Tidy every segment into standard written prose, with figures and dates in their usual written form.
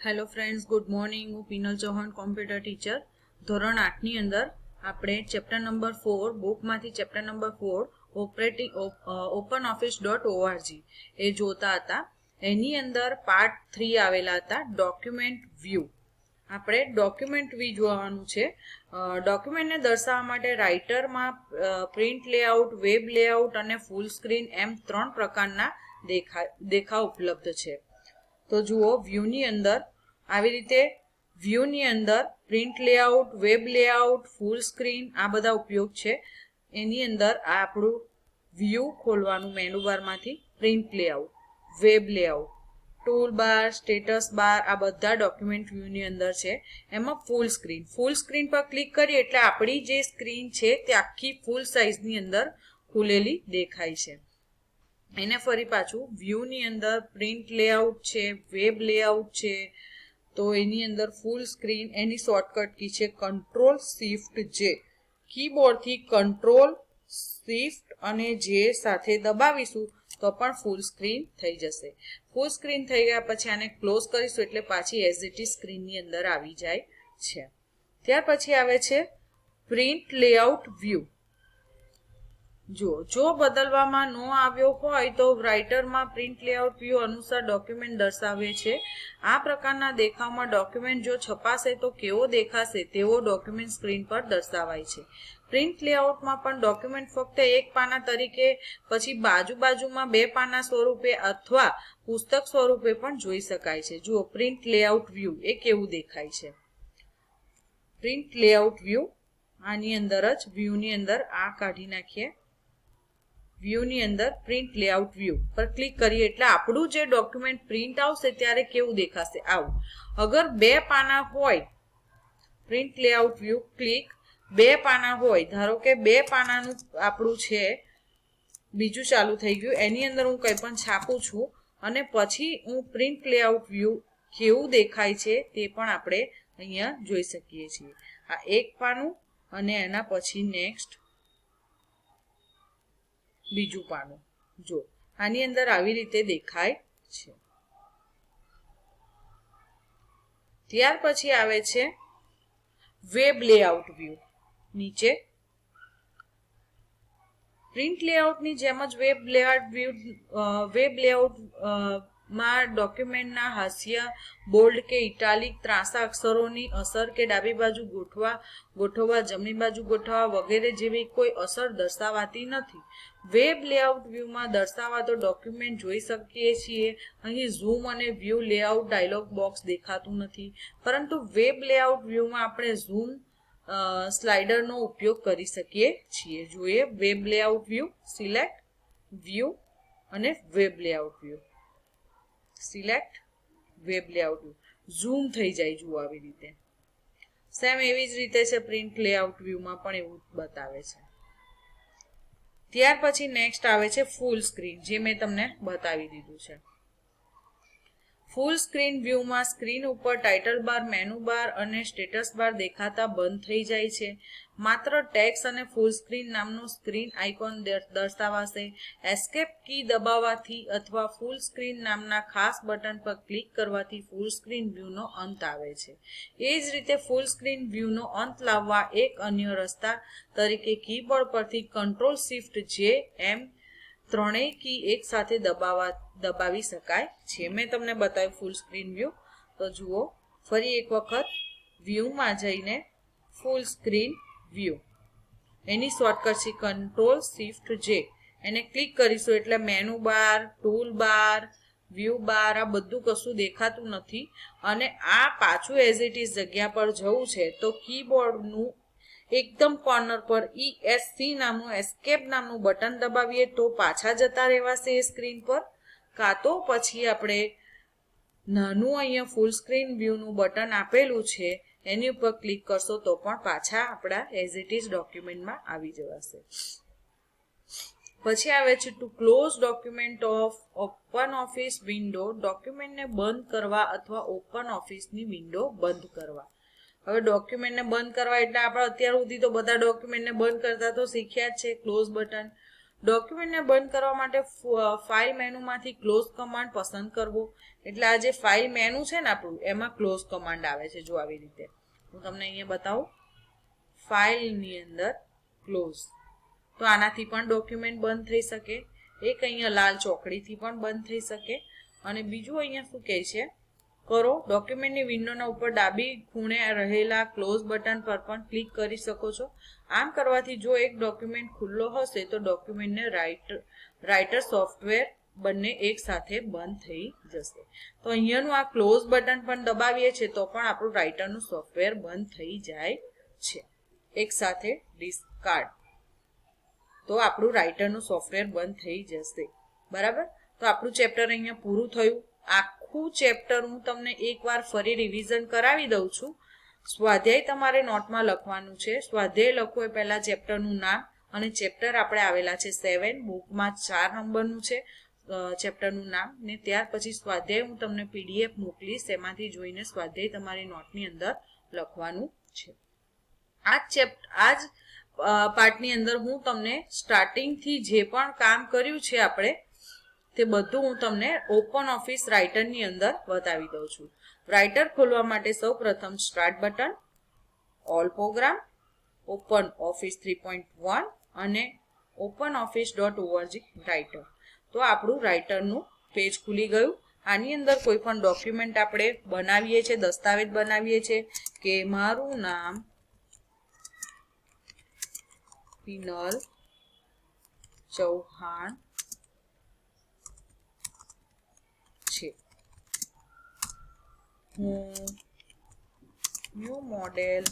Hello friends, good morning. હું Pinal Chauhan, computer teacher. ધોરણ 8ની અંદર આપણે ચેપ્ટર નંબર 4 બુકમાંથી ચેપ્ટર નંબર 4 openoffice.org એ જોતા હતા. એની અંદર પાર્ટ 3 આવેલા હતા, ડોક્યુમેન્ટ વ્યૂ. આપણે ડોક્યુમેન્ટ વ્યૂ જોવાનું છે. ડોક્યુમેન્ટને દર્શાવવા માટે રાઇટરમાં પ્રિન્ટ લેઆઉટ, વેબ લેઆઉટ અને ફૂલ સ્ક્રીન એમ 3 પ્રકારના દેખાવ ઉપલબ્ધ છે. તો જુઓ, વ્યૂની અંદર આવી રીતે વ્યૂની અંદર પ્રિન્ટ લેઆઉટ, વેબ લેઆઉટ, ફૂલ સ્ક્રીન આ બધા ઉપયોગ છે. એની અંદર આ આપણું વ્યૂ ખોલવાનું મેનુ બારમાંથી. Print layout, web layout, tool bar, status bar આ બધા ડોક્યુમેન્ટ વ્યૂની અંદર છે. એમાં ફૂલ સ્ક્રીન પર ક્લિક કરીએ એટલે આપણી જે સ્ક્રીન છે તે આખી ફૂલ સાઇઝની અંદર ખુલેલી દેખાય છે. એને ફરી પાછું વ્યૂની અંદર પ્રિન્ટ લેઆઉટ છે, વેબ લેઆઉટ છે, તો એની અંદર ફૂલ સ્ક્રીન. એની શોર્ટકટ કી છે Ctrl+Shift+J. કીબોર્ડથી Ctrl+Shift અને J સાથે દબાવીશું તો પણ ફૂલ સ્ક્રીન થઈ જશે. ફૂલ સ્ક્રીન થઈ ગયા પછી આને ક્લોઝ કરીશું એટલે પાછી એઝ ઇટ ઇઝ સ્ક્રીનની અંદર આવી જાય છે. ત્યાર પછી આવે છે પ્રિન્ટ લેઆઉટ વ્યૂ. જો બદલવામાં ન આવ્યો હોય તો રાઇટરમાં પ્રિન્ટ લેઆઉટ વ્યૂ અનુસાર ડોક્યુમેન્ટ દર્શાવે છે. આ પ્રકારના દેખાવમાં ડોક્યુમેન્ટ જો છપાશે તો કેવો દેખાશે તેવો ડોક્યુમેન્ટ સ્ક્રીન પર દર્શાવાય છે. પ્રિન્ટ લેઆઉટમાં પણ ડોક્યુમેન્ટ ફક્ત એક પાના તરીકે, પછી બાજુમાં 2 પાના સ્વરૂપે અથવા પુસ્તક સ્વરૂપે પણ જોઈ શકાય છે. જુઓ, પ્રિન્ટ લેઆઉટ વ્યૂ એ કેવું દેખાય છે. પ્રિન્ટ લેઆઉટ વ્યૂ આની અંદર જ વ્યૂની અંદર આ કાઢી નાખીએ. વ્યૂની અંદર પ્રિન્ટ લેઆઉટ વ્યૂ પર ક્લિક કરીએ એટલે આપણું જે ડોક્યુમેન્ટ પ્રિન્ટ આવશે ત્યારે કેવું દેખાશે આવું. અગર 2 પાના હોય, પ્રિન્ટ લેઆઉટ વ્યૂ ક્લિક, 2 પાના હોય, ધારો કે 2 પાનાનું આપણું છે, બીજું ચાલુ થઈ ગયું, એની અંદર હું કંઈ પણ છાપું છું અને પછી હું પ્રિન્ટ લેઆઉટ વ્યૂ કેવું દેખાય છે તે પણ આપણે અહીંયા જોઈ શકીએ છીએ. આ એક પાનું અને એના પછી નેક્સ્ટ બીજું પાનું. જો આની અંદર આવી રીતે દેખાય છે. ત્યાર પછી આવે છે વેબ લેઆઉટ વ્યૂ. નીચે પ્રિન્ટ લેઆઉટની જેમ જ વેબ લેઆઉટ માં ડોક્યુમેન્ટના હાસ્ય, બોલ્ડ કે ઇટાલિક, ત્રાંસા અક્ષરોની અસર કે ડાબી બાજુ ગોઠવવા, જમણી બાજુ ગોઠવવા વગેરે જેવી કોઈ અસર દર્શાવાતી નથી. વેબ લેઆઉટ વ્યૂમાં દર્શાવાતો ડોક્યુમેન્ટ જોઈ શકીએ છીએ. અહીં ઝૂમ અને વ્યૂ લેઆઉટ ડાયલોગ બોક્સ દેખાતું નથી, પરંતુ વેબ લેઆઉટ વ્યૂમાં આપણે ઝૂમ સ્લાઇડરનો ઉપયોગ કરી શકીએ છીએ. જોઈએ web layout view, select view અને web layout view. Select web layout view, zoom થઈ જાય. જુઓ આવી રીતે. સેમ એવી જ રીતે છે પ્રિન્ટ લેઆઉટ વ્યૂમાં પણ એવું બતાવે છે. ત્યાર પછી નેક્સ્ટ આવે છે ફૂલ સ્ક્રીન, જે મેં તમને બતાવી દીધું છે. ફૂલ સ્ક્રીન વ્યૂમાં સ્ક્રીન ઉપર ટાઇટલ બાર, મેનુ બાર અને સ્ટેટસ બાર દેખાતા બંધ થઈ જાય છે. માત્ર ટેક્સ્ટ અને ફૂલ સ્ક્રીન નામનું સ્ક્રીન આઇકોન દર્શાવાશે. એસ્કેપ કી દબાવવાથી અથવા ફૂલ સ્ક્રીન નામના ખાસ બટન પર ક્લિક કરવાથી ફૂલ સ્ક્રીન વ્યૂનો અંત આવે છે. એ જ રીતે ફૂલ સ્ક્રીન વ્યૂનો અંત લાવવા એક અન્ય રસ્તા તરીકે કીબોર્ડ પરથી Ctrl+Shift+J એમ ત્રણેય કી એક સાથે દબાવી શકાય છે. મેં તમને બતાવ્યું ફૂલ સ્ક્રીન વ્યૂ. તો જુઓ, ફરી એક વખત વ્યૂમાં જઈને ફૂલ સ્ક્રીન વ્યૂ, એની શોર્ટકટ છે Ctrl+Shift+J. એને ક્લિક કરીશું એટલે menu bar, toolbar, view bar આ બધું કશું દેખાતું નથી. અને આ પાછું એઝ ઇટ ઇઝ જગ્યા પર જવું છે તો કીબોર્ડનું એકદમ કોર્નર પર ESC નામનું, એસ્કેપ નામનું બટન દબાવીએ તો પાછા જતા રહેવાશે એ સ્ક્રીન પર. કાં તો પછી આપણે નાનું અહીંયા ફૂલ સ્ક્રીન વ્યૂનું બટન આપેલું છે એની ઉપર ક્લિક કરશો તો પણ પાછા આપણા એઝ ઇટ ઇઝ ડોક્યુમેન્ટમાં આવી જવાશે. પછી આવે છે to close document of OpenOffice window. ડોક્યુમેન્ટને બંધ કરવા અથવા ઓપન ઓફિસની વિન્ડો બંધ કરવા. હવે ડોક્યુમેન્ટને બંધ કરવા એટલે આપણે અત્યાર સુધી તો બધા ડોક્યુમેન્ટને બંધ કરતા તો શીખ્યા જ છે. Close button. ડોક્યુમેન્ટને બંધ કરવા માટે ફાઇલ મેનુમાંથી ક્લોઝ કમાન્ડ પસંદ કરવો. એટલે આ જે ફાઇલ મેનુ છે ને આપણું, એમાં ક્લોઝ કમાન્ડ આવે છે. જો આવી રીતે હું તમને અહીંયા બતાવું, ફાઇલની અંદર ક્લોઝ. તો આનાથી પણ ડોક્યુમેન્ટ બંધ થઈ શકે. એક અહીંયા લાલ ચોકડીથી પણ બંધ થઈ શકે. અને બીજું અહીંયા શું કહે છે, કરો ડોક્યુમેન્ટની વિન્ડોના ઉપર ડાબી ખૂણે રહેલા ક્લોઝ બટન પર પણ ક્લિક કરી શકો છો. આમ કરવાથી જો એક ડોક્યુમેન્ટ ખુલ્લો હશે તો ડોક્યુમેન્ટને રાઇટર સોફ્ટવેર બંને એક સાથે બંધ થઈ જશે. તો અહીંયાનું આ ક્લોઝ બટન પણ દબાવીએ છીએ તો પણ આપણું રાઇટરનું સોફ્ટવેર બંધ થઈ જાય છે. એક સાથે ડિસ્કાર્ડ, તો આપણું રાઇટરનું સોફ્ટવેર બંધ થઈ જશે. બરાબર. તો આપણું ચેપ્ટર અહીંયા પૂરું થયું. આખું ચેપ્ટર હું તમને એકવાર ફરી રિવિઝન કરાવી દઉં છું. સ્વાધ્યાય તમારે નોટમાં લખવાનું છે. સ્વાધ્યાય લખો એ પહેલા ચેપ્ટરનું નામ, અને ચેપ્ટર આપણે આવેલા છે 7, બુકમાં 4 નંબરનું છે ચેપ્ટરનું નામ. ને ત્યાર પછી સ્વાધ્યાય હું તમને PDF મોકલીશ, એમાંથી જોઈને સ્વાધ્યાય તમારી નોટની અંદર લખવાનું છે. આ જ પાર્ટની અંદર હું તમને સ્ટાર્ટિંગથી જે પણ કામ કર્યું છે આપણે, તે બધું હું તમને ઓપન ઓફિસ રાઇટરની અંદર બતાવી દઉં છું. રાઇટર ખોલવા માટે સૌ પ્રથમ start button, all program, open office 3.1 અને ઓપન office.org રાઇટર. તો આપણું રાઇટરનું પેજ ખુલી ગયું. આની અંદર કોઈ પણ ડોક્યુમેન્ટ આપણે બનાવીએ છીએ, દસ્તાવેજ બનાવીએ છીએ કે મારું નામ પિનલ ચૌહાણ છે, હું ન્યૂ મોડેલ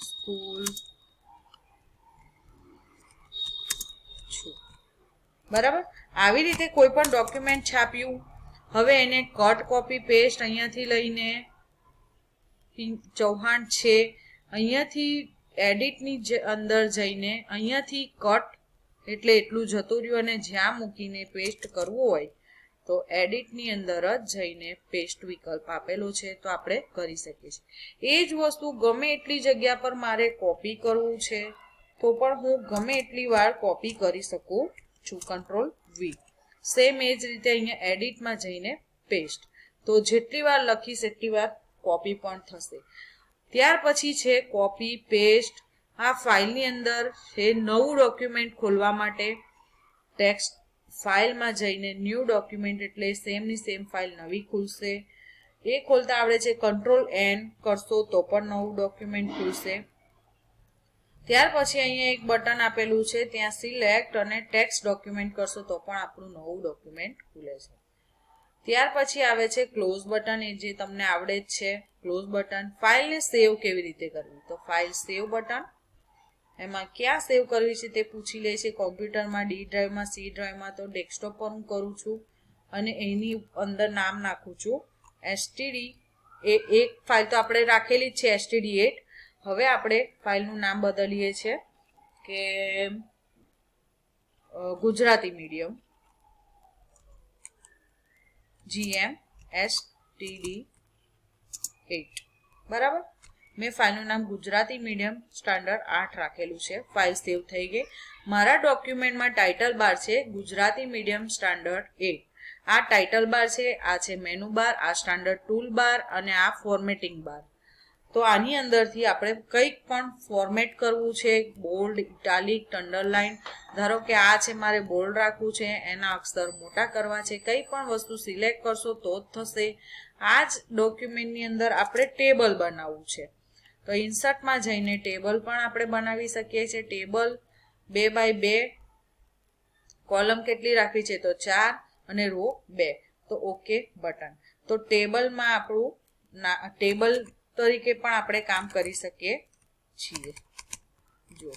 સ્કૂલ છું. બરાબર. આવી રીતે કોઈ પણ ડોક્યુમેન્ટ છાપ્યું. હવે એને કટ, કોપી, પેસ્ટ અહીંયાથી લઈને ચૌહાણ છે, અહીંયાથી એડિટની અંદર જઈને અહીંયાથી કટ એટલે એટલું જતું રહ્યું, અને જ્યાં મૂકીને પેસ્ટ કરવું હોય તો એડિટની અંદર જ જઈને પેસ્ટ વિકલ્પ આપેલો છે, તો આપણે કરી શકીએ છીએ. એ જ વસ્તુ ગમે એટલી જગ્યા પર મારે કોપી કરવું છે તો પણ હું ગમે એટલી વાર કોપી કરી શકું છું. Ctrl+V. સેમ એ જ રીતે અહીંયા એડિટમાં જઈને પેસ્ટ. તો જેટલી વાર લખીશ એટલી વાર કોપી પણ થશે. ત્યાર પછી છે કોપી પેસ્ટ. આ ફાઇલની અંદર છે નવું ડોક્યુમેન્ટ ખોલવા માટે ટેક્સ્ટ ફાઇલમાં જઈને ન્યૂ ડોક્યુમેન્ટ એટલે સેમની સેમ ફાઇલ નવી ખુલશે. એ ખોલતા આવડે છે, Ctrl+N કરશો તો પણ નવું ડોક્યુમેન્ટ ખુલશે. ત્યાર પછી અહીંયા એક બટન આપેલું છે, ત્યાં સિલેક્ટ અને ટેક્સ્ટ ડોક્યુમેન્ટ કરશો તો પણ આપણું નવું ડોક્યુમેન્ટ ખુલે છે. ત્યાર પછી આવે છે ક્લોઝ બટન, એ જે તમને આવડે જ છે. Close button. ફાઇલને સેવ કેવી રીતે કરવી, તો ફાઇલ સેવ બટન. એમાં ક્યાં સેવ કરવી છે તે પૂછી લે છે. કોમ્પ્યુટરમાં, D ડ્રાઈવમાં, C ડ્રાઈવમાં. તો ડેસ્કટોપ પર હું કરું છું અને એની અંદર નામ નાખું છું std. એ એક ફાઇલ તો આપણે રાખેલી જ છે std8. હવે આપણે ફાઇલનું નામ બદલીએ છીએ કે ગુજરાતી મીડિયમ GMSTD8. બરાબર. મેં ફાઇલનું નામ ગુજરાતી મીડિયમ સ્ટાન્ડર્ડ 8 રાખેલું છે. ફાઇલ સેવ થઈ ગઈ. મારા ડોક્યુમેન્ટમાં ટાઇટલ બાર છે ગુજરાતી મીડિયમ સ્ટાન્ડર્ડ 8. આ ટાઇટલ બાર છે, આ છે મેનુ બાર, આ સ્ટાન્ડર્ડ ટૂલ બાર અને આ ફોર્મેટિંગ બાર. તો આની અંદરથી આપણે કંઈક પણ ફોર્મેટ કરવું છે, બોલ્ડ, ઇટાલિક, અંડરલાઇન. ધારો કે આ છે મારે બોલ્ડ રાખવું છે, એના અક્ષર મોટા કરવા છે. કંઈ પણ વસ્તુ સિલેક્ટ કરશો તો જ થશે. આ જ ડોક્યુમેન્ટની અંદર આપણે ટેબલ બનાવવું છે, તો ઇન્સર્ટમાં જઈને ટેબલ પણ આપણે બનાવી શકીએ છીએ. ટેબલ 2x2, કોલમ કેટલી રાખવી છે તો 4 અને રો 2. તો ઓકે બટન. તો ટેબલમાં આપણું ટેબલ તરીકે પણ આપણે કામ કરી શકીએ છીએ. જો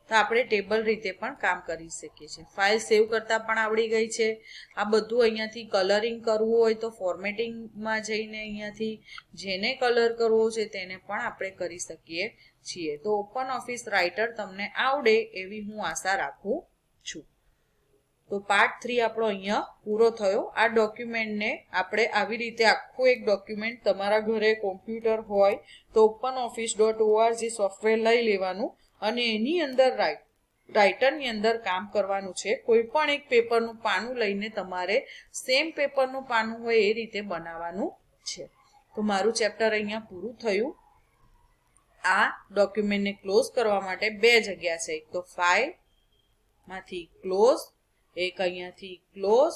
તો આપણે ટેબલ રીતે પણ કામ કરી શકીએ છીએ. ફાઇલ સેવ કરતા પણ આવડી ગઈ છે. આ બધું અહીંયાથી કલરિંગ કરવું હોય તો ફોર્મેટિંગમાં જઈને અહીંયાથી જેને કલર કરવો છે તેને પણ આપણે કરી શકીએ છીએ. તો ઓપન ઓફિસ રાઇટર તમને આવડે એવી હું આશા રાખું છું. તો પાર્ટ 3 આપણો અહીંયા પૂરો થયો. આ ડોક્યુમેન્ટને આપણે આવી રીતે આખું એક ડોક્યુમેન્ટ તમારા ઘરે કોમ્પ્યુટર હોય તો openoffice.org સોફ્ટવેર લઈ લેવાનું અને એની અંદર રાઇટરની અંદર કામ કરવાનું છે. કોઈ પણ એક પેપરનું પાનું લઈને તમારે સેમ પેપરનું પાનું હોય એ રીતે બનાવવાનું છે. તો મારું ચેપ્ટર અહીંયા પૂરું થયું. આ ડોક્યુમેન્ટને ક્લોઝ કરવા માટે બે જગ્યા છે. એક તો ફાઇલ માંથી ક્લોઝ, એક અહીંયાથી ક્લોઝ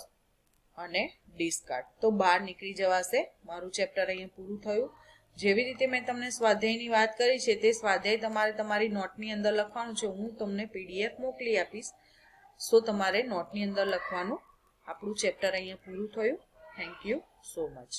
અને ડિસ્કાર્ડ. તો બહાર નીકળી જવાશે. મારું ચેપ્ટર અહીંયા પૂરું થયું. જેવી રીતે મેં તમને સ્વાધ્યાયની વાત કરી છે તે સ્વાધ્યાય તમારે તમારી નોટની અંદર લખવાનું છે. હું તમને PDF મોકલી આપીશ. સો તમારે નોટની અંદર લખવાનું. આપણું ચેપ્ટર અહીંયા પૂરું થયું. Thank you so much.